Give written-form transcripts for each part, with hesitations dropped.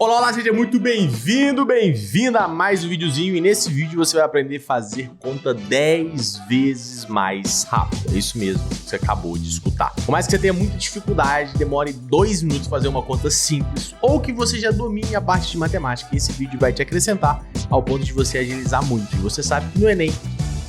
Olá, olá, seja muito bem-vindo, bem-vinda a mais um videozinho, e nesse vídeo você vai aprender a fazer conta 10 vezes mais rápido. É isso mesmo que você acabou de escutar. Por mais que você tenha muita dificuldade, demore 2 minutos fazer uma conta simples, ou que você já domine a parte de matemática, esse vídeo vai te acrescentar ao ponto de você agilizar muito. E você sabe que no Enem,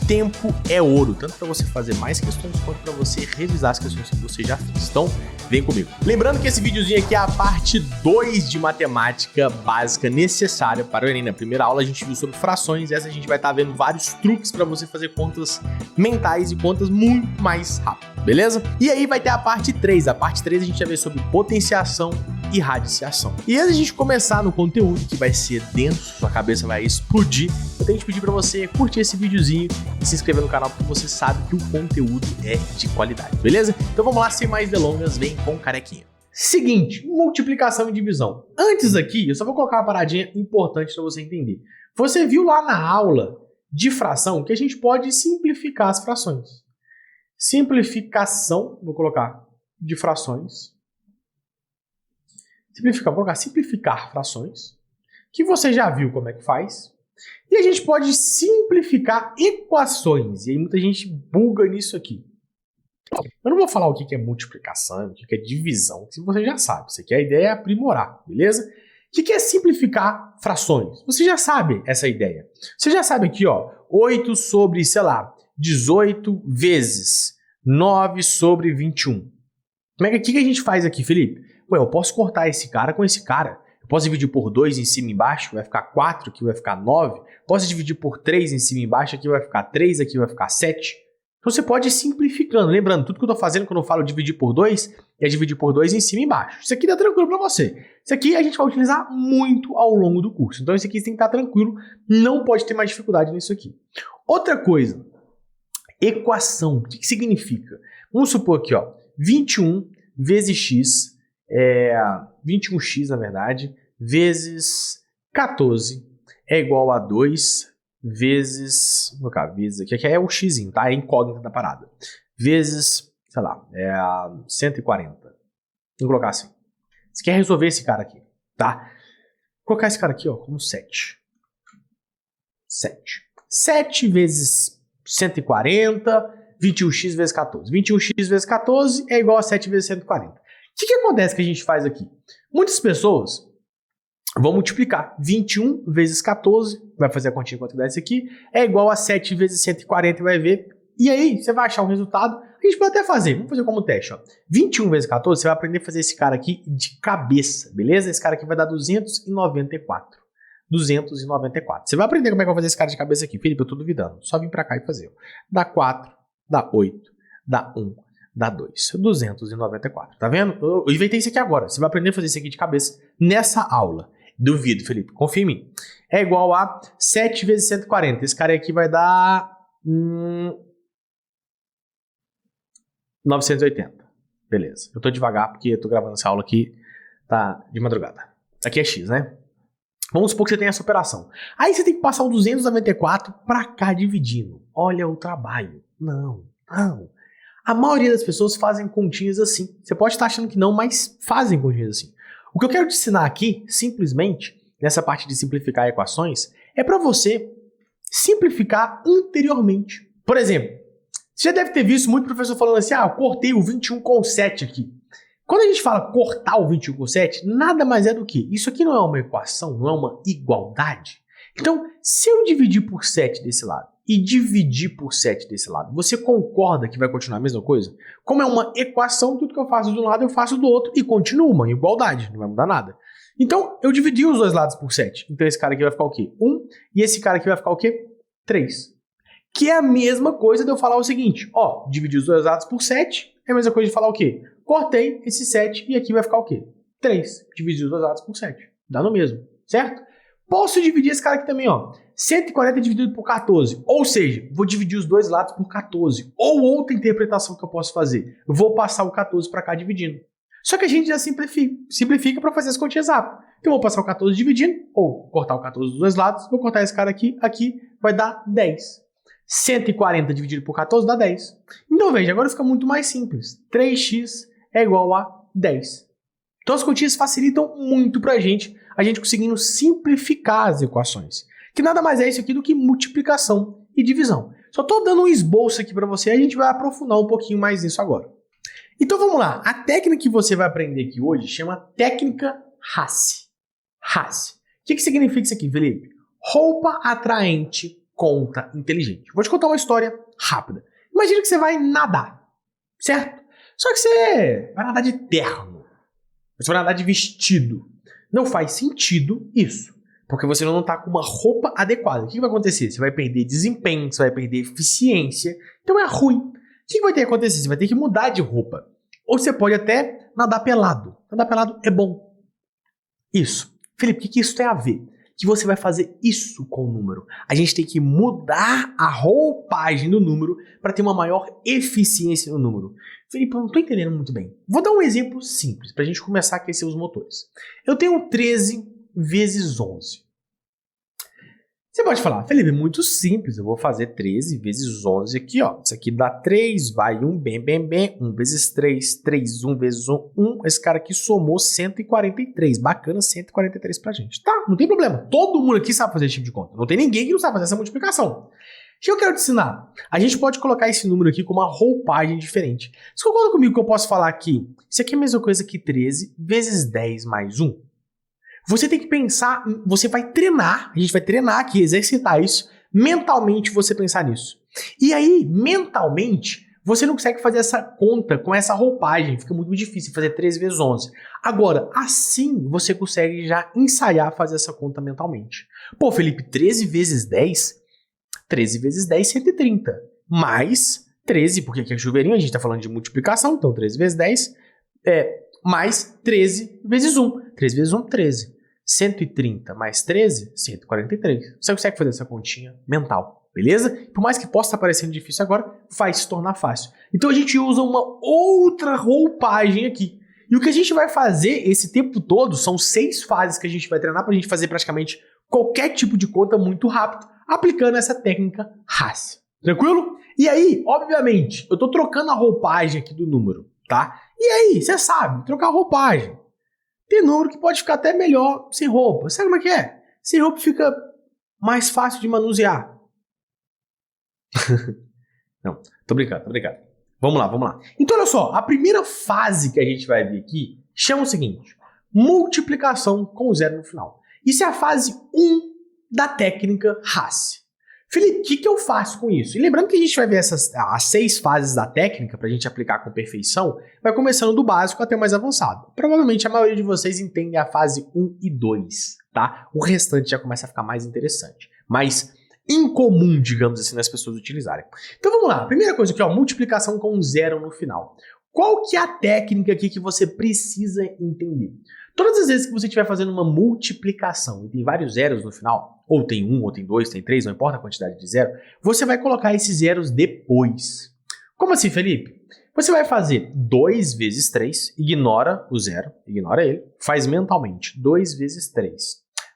tempo é ouro, tanto para você fazer mais questões quanto para você revisar as questões que você já fez. Então, vem comigo. Lembrando que esse videozinho aqui é a parte 2 de matemática básica necessária para o Enem. Na primeira aula a gente viu sobre frações, essa a gente vai estar vendo vários truques para você fazer contas mentais e contas muito mais rápido, beleza? E aí vai ter a parte 3. A parte 3 a gente vai ver sobre potenciação e radiciação. E antes de a gente começar no conteúdo que vai ser denso, sua cabeça vai explodir, eu tenho que pedir para você curtir esse videozinho e se inscrever no canal, porque você sabe que o conteúdo é de qualidade, beleza? Então vamos lá, sem mais delongas, vem com carequinha. Seguinte, multiplicação e divisão. Antes aqui, eu só vou colocar uma paradinha importante para você entender. Você viu lá na aula de fração que a gente pode simplificar as frações. Simplificação, vou colocar, de frações. Vou colocar simplificar frações, que você já viu como é que faz. E a gente pode simplificar equações, e aí muita gente buga nisso aqui. Eu não vou falar o que é multiplicação, o que é divisão, que você já sabe. Isso aqui a ideia é aprimorar, beleza? O que é simplificar frações? Você já sabe essa ideia. Você já sabe aqui, ó, 8 sobre, sei lá, 18 vezes 9 sobre 21. Como é que a gente faz aqui, Felipe? Ué, eu posso cortar esse cara com esse cara. Eu posso dividir por 2 em cima e embaixo, que vai ficar 4, aqui vai ficar 9. Posso dividir por 3 em cima e embaixo, aqui vai ficar 3, aqui vai ficar 7. Então você pode ir simplificando. Lembrando, tudo que eu estou fazendo quando eu falo dividir por 2, é dividir por 2 em cima e embaixo. Isso aqui dá tranquilo para você. Isso aqui a gente vai utilizar muito ao longo do curso. Então isso aqui você tem que estar tranquilo, não pode ter mais dificuldade nisso aqui. Outra coisa, equação. O que significa? Vamos supor aqui, ó, 21 vezes x, 21x na verdade, vezes 14 é igual a 2 vezes, vou colocar vezes aqui é o x, tá? É incógnita da parada. Vezes, sei lá, 140. Vou colocar assim. Você quer resolver esse cara aqui, tá? Vou colocar esse cara aqui, ó, como 7. 7 vezes 140, 21x vezes 14. 21x vezes 14 é igual a 7 vezes 140. O que acontece que a gente faz aqui? Muitas pessoas vão multiplicar 21 vezes 14, vai fazer a continha quanto dá isso aqui, é igual a 7 vezes 140 e vai ver. E aí, você vai achar o resultado. A gente pode até fazer, vamos fazer como teste, ó. 21 vezes 14, você vai aprender a fazer esse cara aqui de cabeça, beleza? Esse cara aqui vai dar 294. 294. Você vai aprender como é que eu vou fazer esse cara de cabeça aqui. Felipe, eu tô duvidando. Só vim pra cá e fazer. Dá 4, dá 8, dá 1. Dá 2. 294. Tá vendo? Eu inventei isso aqui agora. Você vai aprender a fazer isso aqui de cabeça nessa aula. Duvido, Felipe. Confia em mim. É igual a 7 vezes 140. Esse cara aqui vai dar 980. Beleza. Eu tô devagar porque eu tô gravando essa aula aqui. Tá de madrugada. Aqui é x, né? Vamos supor que você tem essa operação. Aí você tem que passar o 294 pra cá dividindo. Olha o trabalho. Não. A maioria das pessoas fazem continhas assim. Você pode estar achando que não, mas fazem continhas assim. O que eu quero te ensinar aqui, simplesmente, nessa parte de simplificar equações, é para você simplificar anteriormente. Por exemplo, você já deve ter visto muito professor falando assim, eu cortei o 21 com 7 aqui. Quando a gente fala cortar o 21 com 7, nada mais é do que, isso aqui não é uma equação, não é uma igualdade. Então, se eu dividir por 7 desse lado, e dividir por 7 desse lado, você concorda que vai continuar a mesma coisa? Como é uma equação, tudo que eu faço de um lado eu faço do outro e continua uma igualdade, não vai mudar nada. Então, eu dividi os dois lados por 7. Então, esse cara aqui vai ficar o quê? 1. E esse cara aqui vai ficar o quê? 3. Que é a mesma coisa de eu falar o seguinte, ó, dividir os dois lados por 7 é a mesma coisa de falar o quê? Cortei esse 7 e aqui vai ficar o quê? 3. Dividir os dois lados por 7. Dá no mesmo, certo? Posso dividir esse cara aqui também, ó. 140 dividido por 14. Ou seja, vou dividir os dois lados por 14. Ou outra interpretação que eu posso fazer. Eu vou passar o 14 para cá dividindo. Só que a gente já simplifica para fazer as continhas rápido. Então eu vou passar o 14 dividindo, ou cortar o 14 dos dois lados. Vou cortar esse cara aqui, aqui vai dar 10. 140 dividido por 14 dá 10. Então veja, agora fica muito mais simples. 3x é igual a 10. Então as continhas facilitam muito pra gente a gente conseguindo simplificar as equações. Que nada mais é isso aqui do que multiplicação e divisão. Só estou dando um esboço aqui para você, a gente vai aprofundar um pouquinho mais nisso agora. Então vamos lá, a técnica que você vai aprender aqui hoje chama técnica Hasse. Hasse. O que significa isso aqui, Felipe? Roupa atraente, conta inteligente. Vou te contar uma história rápida. Imagina que você vai nadar, certo? Só que você vai nadar de terno. Você vai nadar de vestido. Não faz sentido isso. Porque você não está com uma roupa adequada. O que vai acontecer? Você vai perder desempenho, você vai perder eficiência. Então é ruim. O que vai ter que acontecer? Você vai ter que mudar de roupa. Ou você pode até nadar pelado. Nadar pelado é bom. Isso. Felipe, o que isso tem a ver? Que você vai fazer isso com o número. A gente tem que mudar a roupagem do número para ter uma maior eficiência no número. Felipe, eu não estou entendendo muito bem. Vou dar um exemplo simples para a gente começar a aquecer os motores. Eu tenho 13 vezes 11. Você pode falar, Felipe, muito simples, eu vou fazer 13 vezes 11 aqui, ó. Isso aqui dá 3, vai 1, bem, 1 vezes 3, 3, 1 vezes 1, 1. Esse cara aqui somou 143, bacana, 143 pra gente. Tá, não tem problema, todo mundo aqui sabe fazer esse tipo de conta. Não tem ninguém que não sabe fazer essa multiplicação. O que eu quero te ensinar? A gente pode colocar esse número aqui com uma roupagem diferente. Você concorda comigo que eu posso falar aqui? Isso aqui é a mesma coisa que 13 vezes 10 mais 1. Você tem que pensar, você vai treinar, a gente vai treinar aqui, exercitar isso, mentalmente você pensar nisso. E aí, mentalmente, você não consegue fazer essa conta com essa roupagem, fica muito difícil fazer 13 vezes 11. Agora, assim, você consegue já ensaiar fazer essa conta mentalmente. Pô, Felipe, 13 vezes 10? 13 vezes 10, 130. Mais 13, porque aqui é chuveirinho, a gente está falando de multiplicação, então 13 vezes 10 mais 13 vezes 1. 13 vezes 1, 13. 130 mais 13, 143. Você consegue fazer essa continha mental, beleza? Por mais que possa estar parecendo difícil agora, vai se tornar fácil. Então a gente usa uma outra roupagem aqui. E o que a gente vai fazer esse tempo todo, são 6 fases que a gente vai treinar para a gente fazer praticamente qualquer tipo de conta muito rápido, aplicando essa técnica Hasse. Tranquilo? E aí, obviamente, eu estou trocando a roupagem aqui do número, tá? E aí, você sabe, trocar a roupagem. Tem número que pode ficar até melhor sem roupa. Sabe como é que é? Sem roupa fica mais fácil de manusear. Não, tô brincando. Vamos lá. Então, olha só, a primeira fase que a gente vai ver aqui chama o seguinte: multiplicação com zero no final. Isso é a fase 1 da técnica Hasse. Felipe, o que eu faço com isso? E lembrando que a gente vai ver as 6 fases da técnica para a gente aplicar com perfeição, vai começando do básico até o mais avançado. Provavelmente a maioria de vocês entende a fase 1 e 2, tá? O restante já começa a ficar mais interessante, mais incomum, digamos assim, das pessoas utilizarem. Então vamos lá, primeira coisa aqui, ó, multiplicação com zero no final. Qual que é a técnica aqui que você precisa entender? Todas as vezes que você estiver fazendo uma multiplicação e tem vários zeros no final, ou tem 1, ou tem 2, tem 3, não importa a quantidade de zero, você vai colocar esses zeros depois. Como assim, Felipe? Você vai fazer 2 vezes 3, ignora o zero, ignora ele, faz mentalmente 2 vezes 3,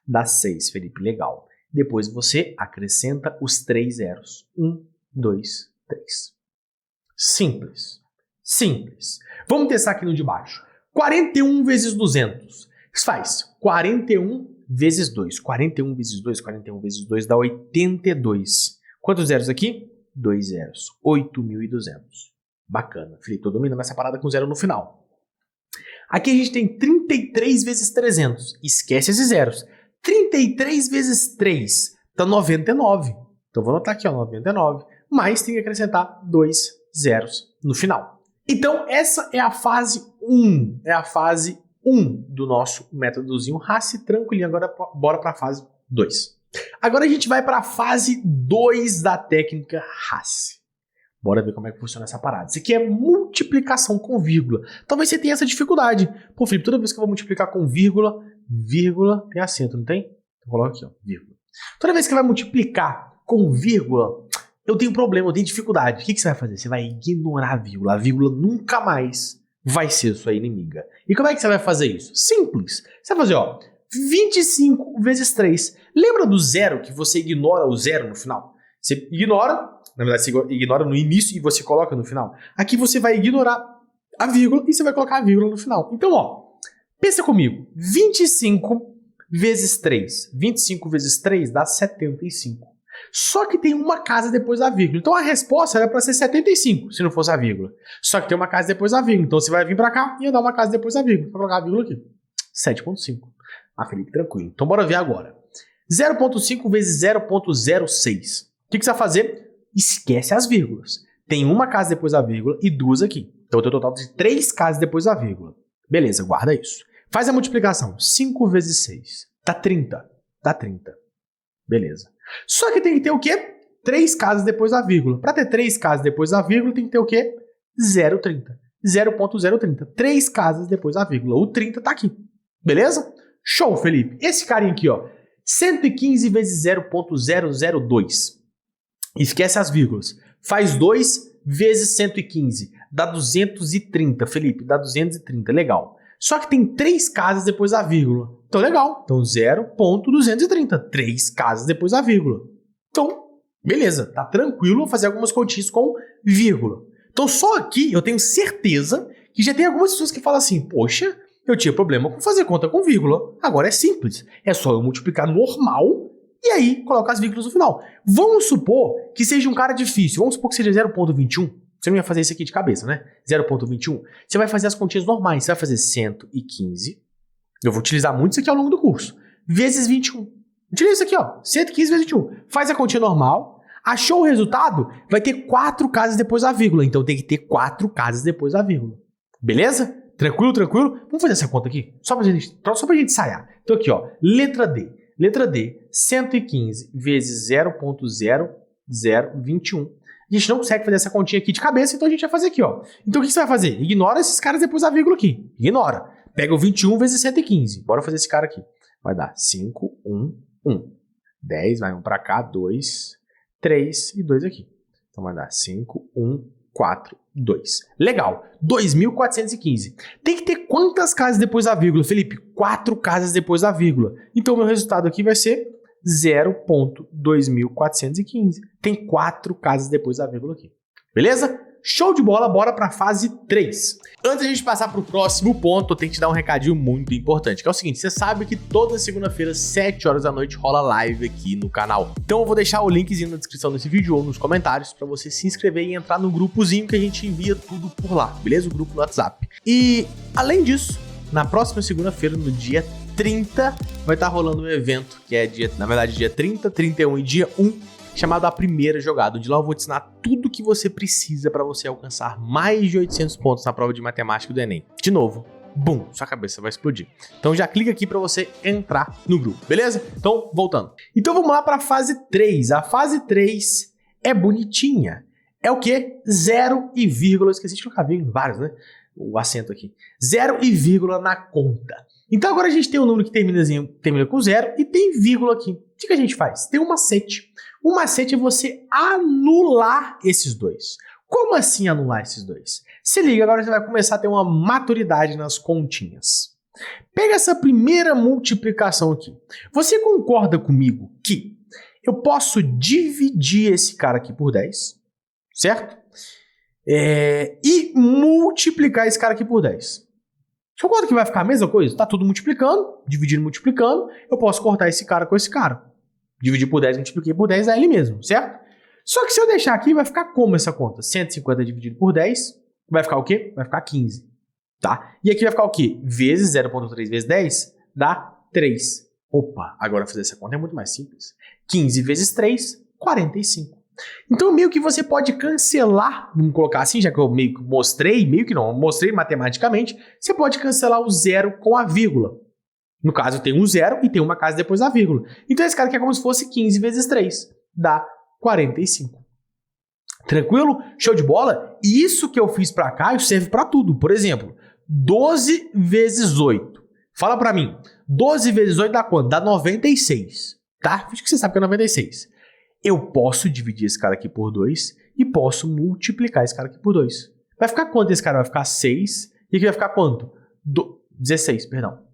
dá 6, Felipe, legal. Depois você acrescenta os 3 zeros, 1, 2, 3. Simples. Vamos testar aqui no de baixo. 41 vezes 200. Isso faz 41 vezes 2. 41 vezes 2 dá 82. Quantos zeros aqui? 2 zeros. 8.200. Bacana. Felipe, tô dominando essa parada com zero no final. Aqui a gente tem 33 vezes 300. Esquece esses zeros. 33 vezes 3 dá 99. Então vou anotar aqui, ó, 99. Mas tem que acrescentar 2 zeros no final. Então, essa é a fase 1. É a fase 1 do nosso métodozinho Hasse, tranquilinho. Agora, bora para a fase 2. Agora a gente vai para a fase 2 da técnica Hasse. Bora ver como é que funciona essa parada. Isso aqui é multiplicação com vírgula. Talvez você tenha essa dificuldade. Pô, Felipe, toda vez que eu vou multiplicar com vírgula tem acento, não tem? Então, coloca aqui, ó, vírgula. Toda vez que vai multiplicar com vírgula, eu tenho problema, eu tenho dificuldade. O que você vai fazer? Você vai ignorar a vírgula. A vírgula nunca mais vai ser sua inimiga. E como é que você vai fazer isso? Simples. Você vai fazer, ó, 25 vezes 3. Lembra do zero, que você ignora o zero no final? Você ignora, na verdade você ignora no início e você coloca no final. Aqui você vai ignorar a vírgula e você vai colocar a vírgula no final. Então, ó, pensa comigo. 25 vezes 3. 25 vezes 3 dá 75. Só que tem uma casa depois da vírgula. Então a resposta era para ser 75, se não fosse a vírgula. Só que tem uma casa depois da vírgula. Então você vai vir para cá e ia dar uma casa depois da vírgula. Vou colocar a vírgula aqui. 7,5. Ah, Felipe, tranquilo. Então bora ver agora. 0,5 vezes 0,06. O que você vai fazer? Esquece as vírgulas. Tem uma casa depois da vírgula e duas aqui. Então eu tenho um total de 3 casas depois da vírgula. Beleza, guarda isso. Faz a multiplicação. 5 vezes 6. Dá 30. Dá 30. Beleza. Só que tem que ter o quê? 3 casas depois da vírgula. Para ter 3 casas depois da vírgula, tem que ter o quê? 0,30. 0,030. 3 casas depois da vírgula. O 30 tá aqui. Beleza? Show, Felipe. Esse carinha aqui, ó. 115 vezes 0,002. Esquece as vírgulas. Faz 2 vezes 115. Dá 230, Felipe. Dá 230. Legal. Só que tem 3 casas depois da vírgula. Então, legal. Então, 0,230. 3 casas depois da vírgula. Então, beleza. Tá tranquilo fazer algumas continhas com vírgula. Então, só aqui eu tenho certeza que já tem algumas pessoas que falam assim, poxa, eu tinha problema com fazer conta com vírgula. Agora é simples. É só eu multiplicar normal e aí colocar as vírgulas no final. Vamos supor que seja um cara difícil. Vamos supor que seja 0,21. Você não ia fazer isso aqui de cabeça, né? 0,21. Você vai fazer as continhas normais. Você vai fazer 115. Eu vou utilizar muito isso aqui ao longo do curso. Vezes 21. Utiliza isso aqui, ó. 115 vezes 21. Faz a continha normal. Achou o resultado? Vai ter 4 casas depois da vírgula. Então tem que ter 4 casas depois da vírgula. Beleza? Tranquilo, tranquilo? Vamos fazer essa conta aqui? Só pra gente ensaiar. Então aqui, ó. Letra D. Letra D. 115 vezes 0,0021. A gente não consegue fazer essa continha aqui de cabeça, então a gente vai fazer aqui, ó. Então o que você vai fazer? Ignora esses caras depois da vírgula aqui. Ignora. Pega o 21 vezes 115. Bora fazer esse cara aqui. Vai dar 5, 1, 1. 10, vai 1 pra cá, 2, 3 e 2 aqui. Então vai dar 5, 1, 4, 2. Legal. 2.415. Tem que ter quantas casas depois da vírgula, Felipe? 4 casas depois da vírgula. Então o meu resultado aqui vai ser 0,2415. Tem 4 casas depois da vírgula aqui. Beleza? Show de bola, bora para a fase 3. Antes de a gente passar para o próximo ponto, eu tenho que te dar um recadinho muito importante, que é o seguinte, você sabe que toda segunda-feira, 7 horas da noite, rola live aqui no canal. Então eu vou deixar o linkzinho na descrição desse vídeo ou nos comentários para você se inscrever e entrar no grupozinho que a gente envia tudo por lá, beleza? O grupo no WhatsApp. E, além disso, na próxima segunda-feira, no dia 30, vai estar rolando um evento, que é dia 30, 31 e dia 1, chamado A Primeira Jogada, onde lá eu vou te ensinar tudo que você precisa para você alcançar mais de 800 pontos na prova de matemática do Enem. De novo, bum, sua cabeça vai explodir. Então já clica aqui para você entrar no grupo, beleza? Então, voltando. Então vamos lá para a fase 3. A fase 3 é bonitinha. É o quê? 0 e vírgula, esqueci de colocar vírgula, vários, né? O acento aqui. 0 e vírgula na conta. Então agora a gente tem um número que termina com 0 e tem vírgula aqui. O que a gente faz? Tem um macete. O macete é você anular esses dois. Como assim anular esses dois? Se liga, agora você vai começar a ter uma maturidade nas continhas. Pega essa primeira multiplicação aqui. Você concorda comigo que eu posso dividir esse cara aqui por 10, certo? E multiplicar esse cara aqui por 10. Você concorda que vai ficar a mesma coisa? Está tudo multiplicando, dividindo, multiplicando. Eu posso cortar esse cara com esse cara. Dividir por 10, multipliquei por 10, é ele mesmo, certo? Só que se eu deixar aqui, vai ficar como essa conta? 150 dividido por 10, vai ficar o quê? Vai ficar 15, tá? E aqui vai ficar o quê? Vezes 0,3 vezes 10, dá 3. Opa, agora fazer essa conta é muito mais simples. 15 vezes 3, 45. Então, meio que você pode cancelar, vamos colocar assim, já que eu meio que mostrei matematicamente, você pode cancelar o 0 com a vírgula. No caso, tem um 0 e tem uma casa depois da vírgula. Então, esse cara aqui é como se fosse 15 vezes 3. Dá 45. Tranquilo? Show de bola? E isso que eu fiz pra cá, isso serve pra tudo. Por exemplo, 12 vezes 8. Fala pra mim. 12 vezes 8 dá quanto? Dá 96. Tá? Acho que você sabe que é 96. Eu posso dividir esse cara aqui por 2 e posso multiplicar esse cara aqui por 2. Vai ficar quanto esse cara? Vai ficar 6. E aqui vai ficar quanto? 16, perdão.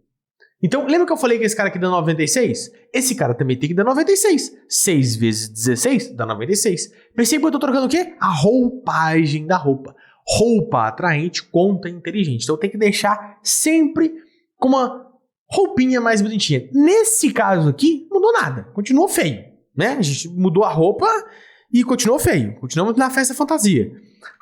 Então, lembra que eu falei que esse cara aqui dá 96? Esse cara também tem que dar 96. 6 vezes 16 dá 96. Percebe que eu estou trocando o quê? A roupagem da roupa. Roupa atraente, conta inteligente. Então, tem que deixar sempre com uma roupinha mais bonitinha. Nesse caso aqui, não mudou nada. Continuou feio, né? A gente mudou a roupa e continuou feio. Continuamos na festa fantasia.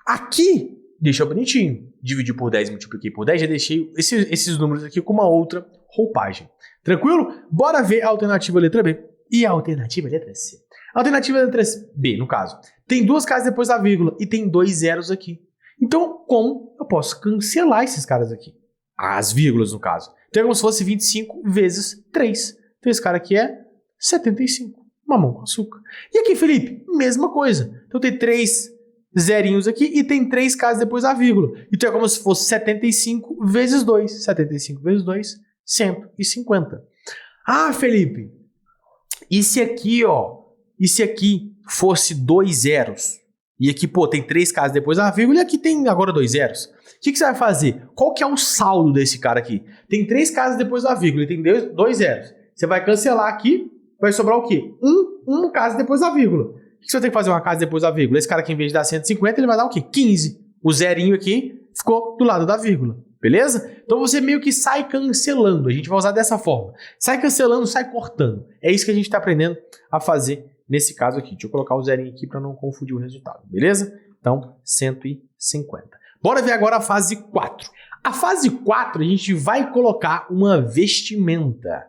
Aqui, deixou bonitinho. Dividi por 10, multipliquei por 10, já deixei esses números aqui com uma outra roupagem. Tranquilo? Bora ver a alternativa letra B e a alternativa letra C. A alternativa letra B, no caso, tem duas casas depois da vírgula e tem 2 zeros aqui. Então, como eu posso cancelar esses caras aqui? As vírgulas, no caso. Então é como se fosse 25 vezes 3. Então esse cara aqui é 75. Mamão com açúcar. E aqui, Felipe, mesma coisa. Então tem 3 zerinhos aqui e tem 3 casas depois da vírgula. Então é como se fosse 75 vezes 2. 75 vezes 2, 150. Ah, Felipe, e se aqui, ó, e se aqui fosse 2 zeros? E aqui, pô, tem 3 casas depois da vírgula e aqui tem agora 2 zeros. O que você vai fazer? Qual que é o saldo desse cara aqui? Tem 3 casas depois da vírgula e tem 2 zeros. Você vai cancelar aqui, vai sobrar o quê? Uma casa depois da vírgula. O que você vai ter que fazer uma casa depois da vírgula? Esse cara aqui, em vez de dar 150, ele vai dar o quê? 15. O zerinho aqui ficou do lado da vírgula. Beleza? Então você meio que sai cancelando. A gente vai usar dessa forma. Sai cancelando, sai cortando. É isso que a gente está aprendendo a fazer nesse caso aqui. Deixa eu colocar o zerinho aqui para não confundir o resultado. Beleza? Então, 150. Bora ver agora a fase 4. A fase 4, a gente vai colocar uma vestimenta.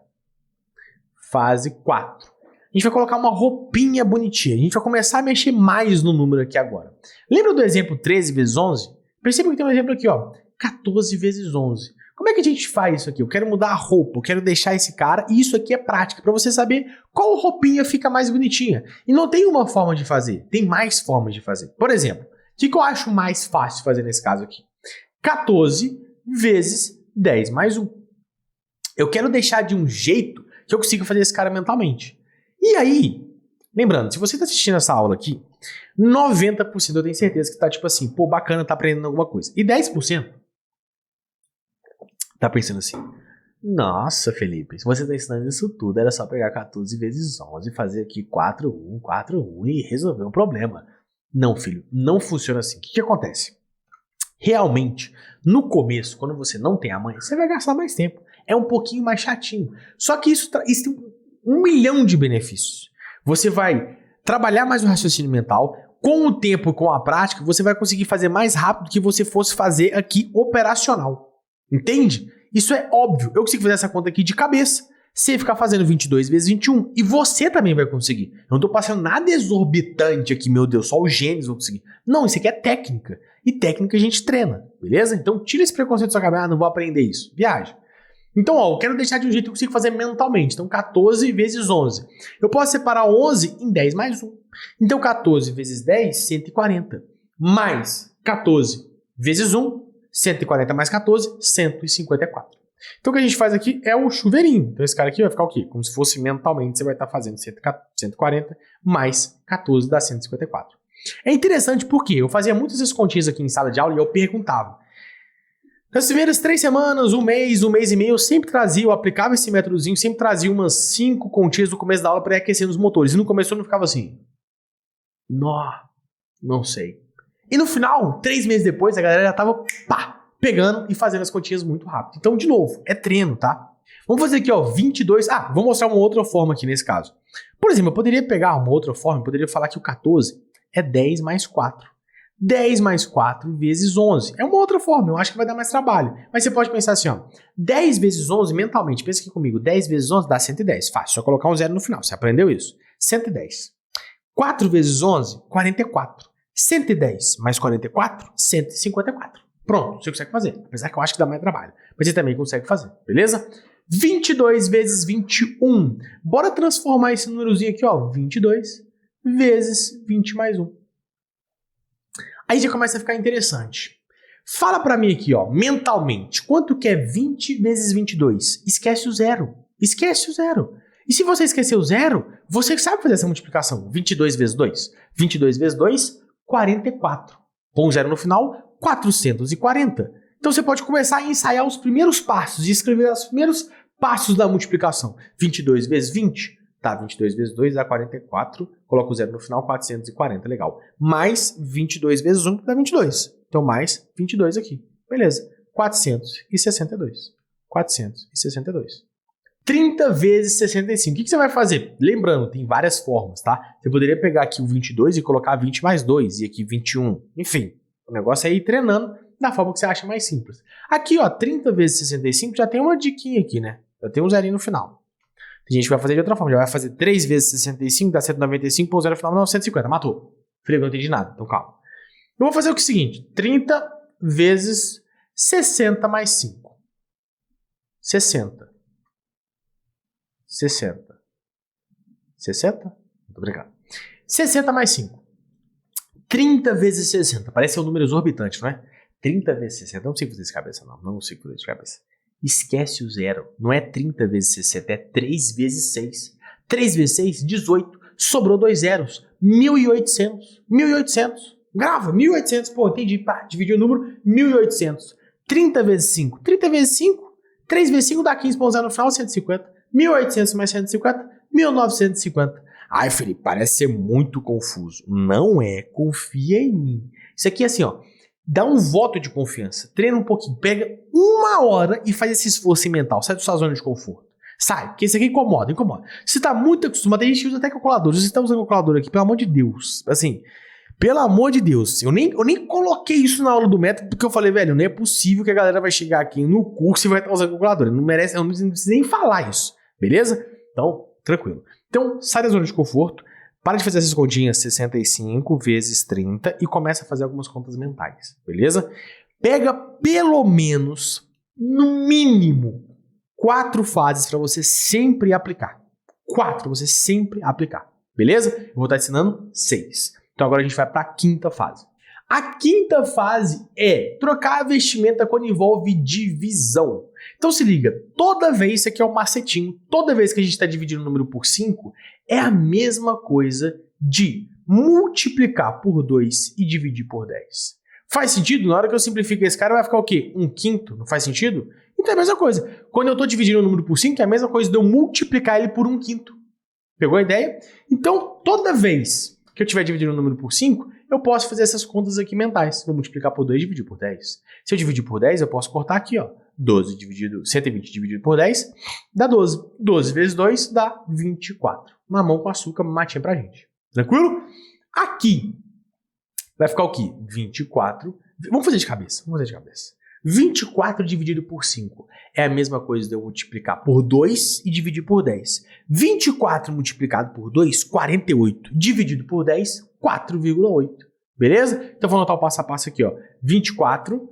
Fase 4. A gente vai colocar uma roupinha bonitinha. A gente vai começar a mexer mais no número aqui agora. Lembra do exemplo 13 vezes 11? Perceba que tem um exemplo aqui, ó. 14 vezes 11. Como é que a gente faz isso aqui? Eu quero mudar a roupa, eu quero deixar esse cara, e isso aqui é prática, para você saber qual roupinha fica mais bonitinha. E não tem uma forma de fazer, tem mais formas de fazer. Por exemplo, o que eu acho mais fácil de fazer nesse caso aqui? 14 vezes 10 mais 1. Eu quero deixar de um jeito que eu consiga fazer esse cara mentalmente. E aí, lembrando, se você está assistindo essa aula aqui, 90% eu tenho certeza que está tipo assim, pô, bacana, tá aprendendo alguma coisa. E 10% tá pensando assim, nossa, Felipe, se você tá ensinando isso tudo, era só pegar 14 vezes 11, fazer aqui 4, 1, 4, 1 e resolver o problema. Não, filho, não funciona assim. O que acontece? Realmente, no começo, quando você não tem a mãe, você vai gastar mais tempo. É um pouquinho mais chatinho. Só que isso tem 1 milhão de benefícios. Você vai trabalhar mais o raciocínio mental. Com o tempo, com a prática, você vai conseguir fazer mais rápido do que você fosse fazer aqui operacional. Entende? Isso é óbvio. Eu consigo fazer essa conta aqui de cabeça. Você ficar fazendo 22 vezes 21. E você também vai conseguir. Eu não tô passando nada exorbitante aqui, meu Deus. Só os gênios vão conseguir. Não, isso aqui é técnica. E técnica a gente treina. Beleza? Então tira esse preconceito da sua cabeça. Ah, não vou aprender isso. Viagem. Então, ó, eu quero deixar de um jeito que eu consigo fazer mentalmente. Então, 14 vezes 11. Eu posso separar 11 em 10 mais 1. Então, 14 vezes 10, 140. Mais 14 vezes 1, 140 mais 14, 154. Então o que a gente faz aqui é o chuveirinho. Então esse cara aqui vai ficar o quê? Como se fosse mentalmente, você vai estar fazendo 140 mais 14 dá 154. É interessante porque eu fazia muitas essas continhas aqui em sala de aula e eu perguntava. Nas primeiras 3 semanas, um mês e meio, eu sempre trazia, eu aplicava esse métodozinho, sempre trazia umas 5 continhas no começo da aula para ir aquecendo os motores. E no começo eu não ficava assim. Não sei. E no final, 3 meses depois, a galera já tava pegando e fazendo as continhas muito rápido. Então, de novo, é treino, tá? Vamos fazer aqui, ó, 22. Vou mostrar uma outra forma aqui nesse caso. Por exemplo, eu poderia pegar uma outra forma, eu poderia falar que o 14 é 10 mais 4. 10 mais 4 vezes 11. É uma outra forma, eu acho que vai dar mais trabalho. Mas você pode pensar assim, ó, 10 vezes 11 mentalmente, pensa aqui comigo, 10 vezes 11 dá 110. Fácil, só colocar um zero no final, você aprendeu isso? 110. 4 vezes 11, 44. 110 mais 44, 154. Pronto, você consegue fazer. Apesar que eu acho que dá mais trabalho. Mas você também consegue fazer, beleza? 22 vezes 21. Bora transformar esse númerozinho aqui, ó. 22 vezes 20 mais 1. Aí já começa a ficar interessante. Fala pra mim aqui, ó, mentalmente. Quanto que é 20 vezes 22? Esquece o zero. Esquece o zero. E se você esquecer o zero, você sabe fazer essa multiplicação. 22 vezes 2. 22 vezes 2, 44. Com o zero no final, 440. Então você pode começar a ensaiar os primeiros passos e escrever os primeiros passos da multiplicação. 22 vezes 20, tá, 22 vezes 2 dá 44, coloca o zero no final, 440, legal. Mais 22 vezes 1 dá 22. Então mais 22 aqui, beleza. 462. 462. 30 vezes 65. O que você vai fazer? Lembrando, tem várias formas, tá? Você poderia pegar aqui o 22 e colocar 20 mais 2, e aqui 21. Enfim, o negócio é ir treinando da forma que você acha mais simples. Aqui, ó, 30 vezes 65 já tem uma diquinha aqui, né? Já tem um zerinho no final. Tem gente que vai fazer de outra forma. Já vai fazer 3 vezes 65, dá 195, põe o zero no final, não, 150. Matou. Falei, não entendi nada, então calma. Eu vou fazer o seguinte, 30 vezes 60 mais 5. 60. 60. 60? Muito obrigado. 60 mais 5. 30 vezes 60. Parece ser um número exorbitante, não é? 30 vezes 60. Não consigo fazer isso de cabeça, não. Não consigo fazer isso de cabeça. Esquece o zero. Não é 30 vezes 60, é 3 vezes 6. 3 vezes 6, 18. Sobrou 2 zeros. 1.800. 1.800. Grava, 1.800. Pô, entendi. Pá, dividi o número, 1.800. 30 vezes 5. 30 vezes 5. 3 vezes 5 dá 15, põe um zero no final, 150. 1.800 mais 150, 1.950. Ai, Felipe, parece ser muito confuso. Não é, confia em mim. Isso aqui é assim, ó. Dá um voto de confiança. Treina um pouquinho, pega 1 hora e faz esse esforço mental. Sai da sua zona de conforto. Sai, porque isso aqui incomoda, incomoda. Você tá muito acostumado, tem gente que usa até calculadora. Você tá usando calculadora aqui, pelo amor de Deus. Assim, pelo amor de Deus. Eu nem coloquei isso na aula do método, porque eu falei, velho, não é possível que a galera vai chegar aqui no curso e vai estar usando calculadora. Não merece, eu não preciso nem falar isso. Beleza? Então, tranquilo. Então, sai da zona de conforto, para de fazer essas continhas 65 vezes 30 e começa a fazer algumas contas mentais, beleza? Pega pelo menos, no mínimo, 4 fases para você sempre aplicar. 4 para você sempre aplicar, beleza? Eu vou estar ensinando 6. Então agora a gente vai para a quinta fase. A quinta fase é trocar a vestimenta quando envolve divisão. Então se liga, toda vez, isso aqui é um macetinho, toda vez que a gente está dividindo o número por 5, é a mesma coisa de multiplicar por 2 e dividir por 10. Faz sentido? Na hora que eu simplifico esse cara vai ficar o quê? 1/5? Não faz sentido? Então é a mesma coisa. Quando eu estou dividindo o número por 5, é a mesma coisa de eu multiplicar ele por 1/5. Pegou a ideia? Então toda vez que eu estiver dividindo o número por 5, eu posso fazer essas contas aqui mentais. Vou multiplicar por 2 e dividir por 10. Se eu dividir por 10, eu posso cortar aqui, ó. 120 dividido por 10 dá 12. 12 vezes 2 dá 24. Mamão com açúcar, matinha pra gente. Tranquilo? Aqui vai ficar o quê? 24. Vamos fazer de cabeça. 24 dividido por 5 é a mesma coisa de eu multiplicar por 2 e dividir por 10. 24 multiplicado por 2, 48. Dividido por 10, 4,8. Beleza? Então vou anotar o passo a passo aqui, ó. 24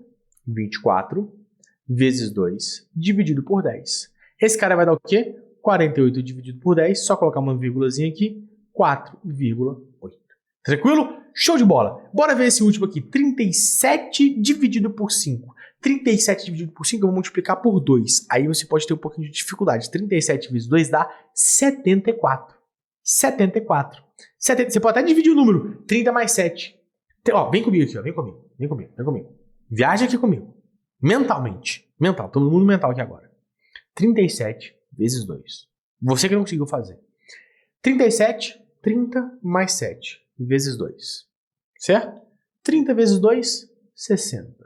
vezes 2 dividido por 10. Esse cara vai dar o quê? 48 dividido por 10, só colocar uma vírgulazinha aqui, 4,8. Tranquilo? Show de bola. Bora ver esse último aqui, 37 dividido por 5. 37 dividido por 5 eu vou multiplicar por 2. Aí você pode ter um pouquinho de dificuldade. 37 vezes 2 dá 74. 74. Você pode até dividir o número. 30 mais 7. Ó, vem comigo aqui, ó. Vem comigo. Viaja aqui comigo. Mentalmente. Mental. Todo mundo mental aqui agora. 37 vezes 2. Você que não conseguiu fazer. 37, 30 mais 7 vezes 2. Certo? 30 vezes 2, 60.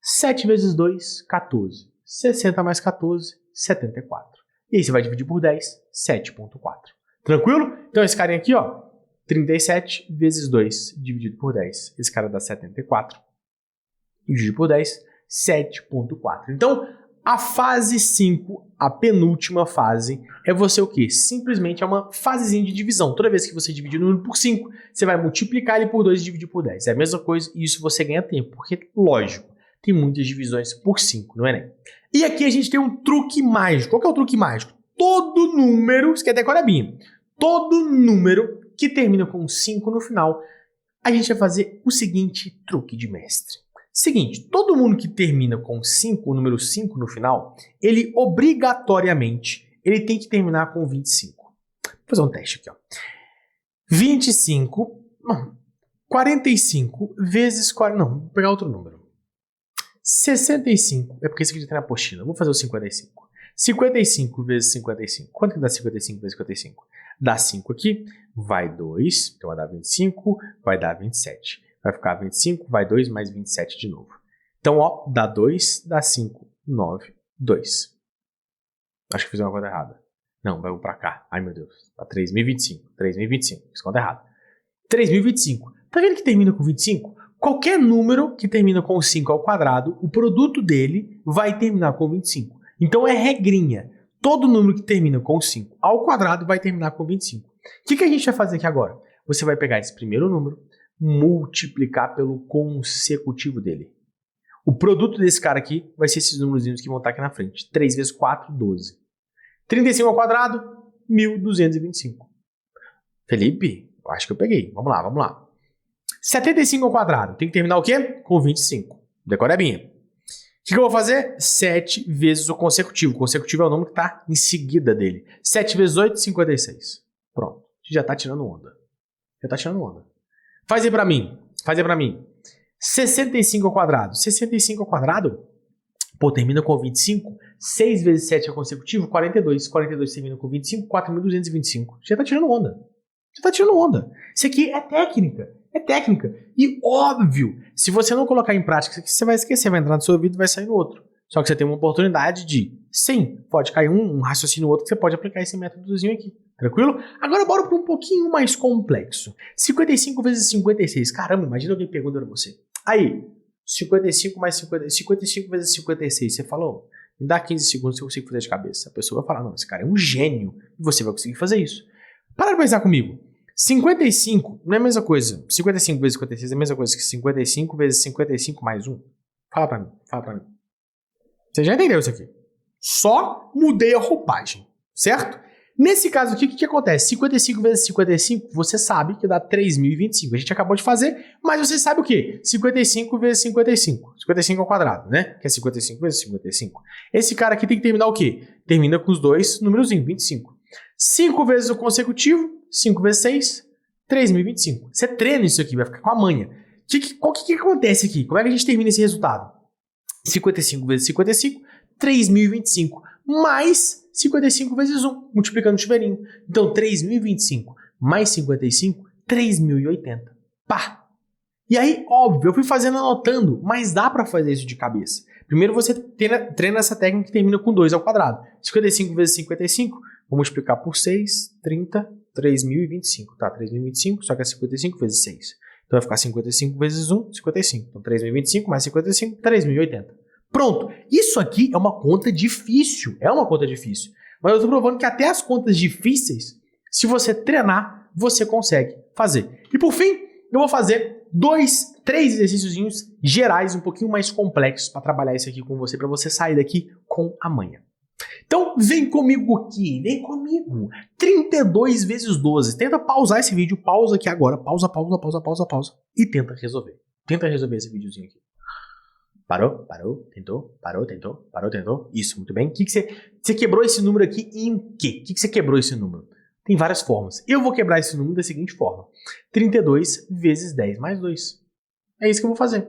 7 vezes 2, 14. 60 mais 14, 74. E aí você vai dividir por 10, 7,4. Tranquilo? Então esse carinha aqui, ó, 37 vezes 2 dividido por 10. Esse cara dá 74. Dividido por 10, 7,4. Então, a fase 5, a penúltima fase, é você o quê? Simplesmente é uma fasezinha de divisão. Toda vez que você dividir o número por 5, você vai multiplicar ele por 2 e dividir por 10. É a mesma coisa e isso você ganha tempo, porque, lógico, tem muitas divisões por 5, não é, né? E aqui a gente tem um truque mágico. Qual que é o truque mágico? Todo número, isso quer decorar-binha, todo número que termina com 5 no final, a gente vai fazer o seguinte truque de mestre. Seguinte, todo mundo que termina com 5, o número 5 no final, ele obrigatoriamente, ele tem que terminar com 25. Vou fazer um teste aqui, ó. 45 vezes 40, não, vou pegar outro número. 65, é porque esse aqui já tem na apostila, vou fazer o 55. 55 vezes 55, quanto que dá 55 vezes 55? Dá 5 aqui, vai 2, então vai dar 25, vai dar 27. Vai ficar 25, vai 2, mais 27 de novo. Então, ó, dá 2, dá 5, 9, 2. Acho que fiz uma conta errada. Não, vai pra cá. Ai, meu Deus. Tá 3.025. 3.025. Fiz conta errada. 3.025. Tá vendo que termina com 25? Qualquer número que termina com 5 ao quadrado, o produto dele vai terminar com 25. Então é regrinha. Todo número que termina com 5 ao quadrado vai terminar com 25. O que a gente vai fazer aqui agora? Você vai pegar esse primeiro número, multiplicar pelo consecutivo dele. O produto desse cara aqui vai ser esses números que vão estar aqui na frente. 3 vezes 4, 12. 35 ao quadrado, 1.225. Felipe, eu acho que eu peguei. Vamos lá, vamos lá. 75 ao quadrado, tem que terminar o quê? Com 25. Decorebinha. O que eu vou fazer? 7 vezes o consecutivo. O consecutivo é o número que está em seguida dele. 7 vezes 8, 56. Pronto. Já está tirando onda. Já está tirando onda. Faz aí pra mim. Faz aí pra mim. 65 ao quadrado. 65 ao quadrado, pô, termina com 25. 6 vezes 7 é consecutivo, 42. 42 termina com 25, 4.225. Já tá tirando onda. Já tá tirando onda. Isso aqui é técnica. É técnica. E óbvio, se você não colocar em prática isso aqui, você vai esquecer, vai entrar no seu ouvido e vai sair no outro. Só que você tem uma oportunidade de, sim, pode cair um raciocínio no outro que você pode aplicar esse métodozinho aqui. Tranquilo? Agora bora para um pouquinho mais complexo. 55 vezes 56. Caramba, imagina alguém perguntando pra você. Aí, 55 mais 50, 55 vezes 56. Você falou, me dá 15 segundos que eu consigo fazer de cabeça. A pessoa vai falar, não, esse cara é um gênio. E você vai conseguir fazer isso. Para de pensar comigo. 55 não é a mesma coisa. 55 vezes 56 é a mesma coisa que 55 vezes 55 mais 1. Fala pra mim, fala pra mim. Você já entendeu isso aqui? Só mudei a roupagem, certo? Nesse caso aqui, o que acontece? 55 vezes 55, você sabe que dá 3.025. A gente acabou de fazer, mas você sabe o quê? 55 vezes 55. 55 ao quadrado, né? Que é 55 vezes 55. Esse cara aqui tem que terminar o quê? Termina com os dois númerozinhos, 25. 5 vezes o consecutivo, 5 vezes 6, 3.025. Você treina isso aqui, vai ficar com a manha. O que acontece aqui? Como é que a gente termina esse resultado? 55 vezes 55, 3.025. Mais 55 vezes 1, multiplicando o chuveirinho. Então, 3.025 mais 55, 3.080. Pá! E aí, óbvio, eu fui fazendo anotando, mas dá pra fazer isso de cabeça. Primeiro você treina essa técnica que termina com 2 ao quadrado. 55 vezes 55, vou multiplicar por 6, 30, 3.025. Tá, 3.025, só que é 55 vezes 6. Então vai ficar 55 vezes 1, 55. Então 3.025 mais 55, 3.080. Pronto. Isso aqui é uma conta difícil. É uma conta difícil. Mas eu estou provando que até as contas difíceis, se você treinar, você consegue fazer. E por fim, eu vou fazer 3 exercícios gerais, um pouquinho mais complexos para trabalhar isso aqui com você, para você sair daqui com a manha. Então, vem comigo aqui, vem comigo. 32 vezes 12. Tenta pausar esse vídeo, pausa aqui agora. Pausa. E tenta resolver. Tenta resolver esse videozinho aqui. Parou, tentou. Isso, muito bem. Você quebrou esse número aqui em quê? O que você quebrou esse número? Tem várias formas. Eu vou quebrar esse número da seguinte forma. 32 vezes 10 mais 2. É isso que eu vou fazer.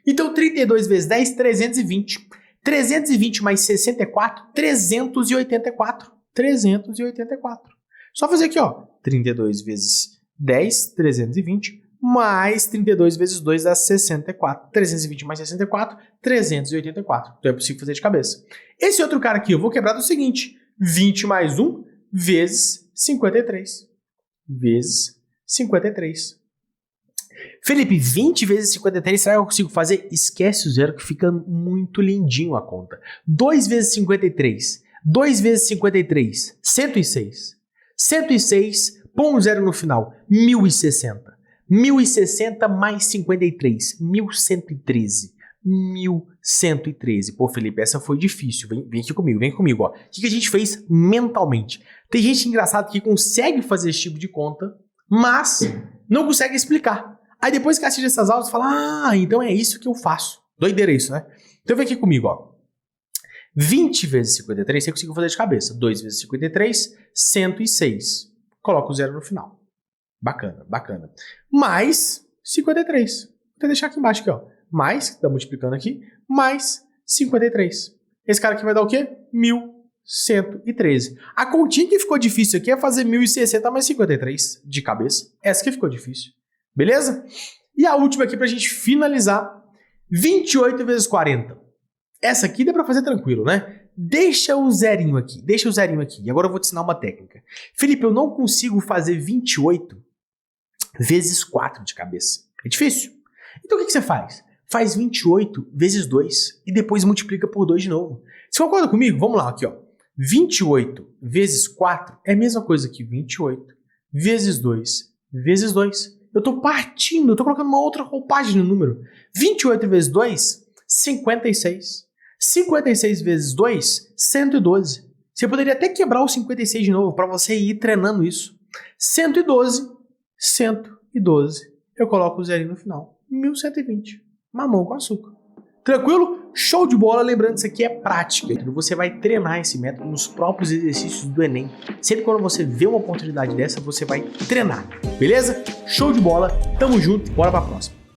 Então, 32 vezes 10, 320. 320 mais 64, 384. 384. Só fazer aqui, ó. 32 vezes 10, 320. Mais 32 vezes 2 dá 64. 320 mais 64, 384. Então é possível fazer de cabeça. Esse outro cara aqui eu vou quebrar do seguinte. 20 mais 1 vezes 53. Vezes 53. Felipe, 20 vezes 53, será que eu consigo fazer? Esquece o zero que fica muito lindinho a conta. 2 vezes 53. 2 vezes 53, 106. 106, põe um zero no final, 1060. 1060 mais 53, 1113. 1113. Pô, Felipe, essa foi difícil. Vem aqui comigo, ó. O que a gente fez mentalmente? Tem gente engraçada que consegue fazer esse tipo de conta, mas não consegue explicar. Aí depois que assiste essas aulas, fala, então é isso que eu faço. Doideira isso, né? Então vem aqui comigo, ó. 20 vezes 53, você conseguiu fazer de cabeça. 2 vezes 53, 106. Coloca o zero no final. Bacana. Mais 53. Vou deixar aqui embaixo, aqui, ó. Mais, que tá multiplicando aqui, mais 53. Esse cara aqui vai dar o quê? 1113. A continha que ficou difícil aqui é fazer 1060 mais 53 de cabeça. Essa que ficou difícil. Beleza? E a última aqui pra gente finalizar. 28 vezes 40. Essa aqui dá pra fazer tranquilo, né? Deixa o zerinho aqui, deixa o zerinho aqui. E agora eu vou te ensinar uma técnica. Felipe, eu não consigo fazer 28 vezes 4 de cabeça. É difícil. Então o que você faz? Faz 28 vezes 2 e depois multiplica por 2 de novo. Você concorda comigo? Vamos lá, aqui ó. 28 vezes 4 é a mesma coisa que 28 vezes 2 vezes 2. Eu tô partindo, eu tô colocando uma outra roupagem no número. 28 vezes 2, 56. 56 vezes 2, 112. Você poderia até quebrar o 56 de novo para você ir treinando isso. 112, 112. Eu coloco o zerinho no final. 1120. Mamão com açúcar. Tranquilo? Show de bola. Lembrando, isso aqui é prática. Você vai treinar esse método nos próprios exercícios do Enem. Sempre quando você vê uma oportunidade dessa, você vai treinar. Beleza? Show de bola. Tamo junto. Bora pra próxima.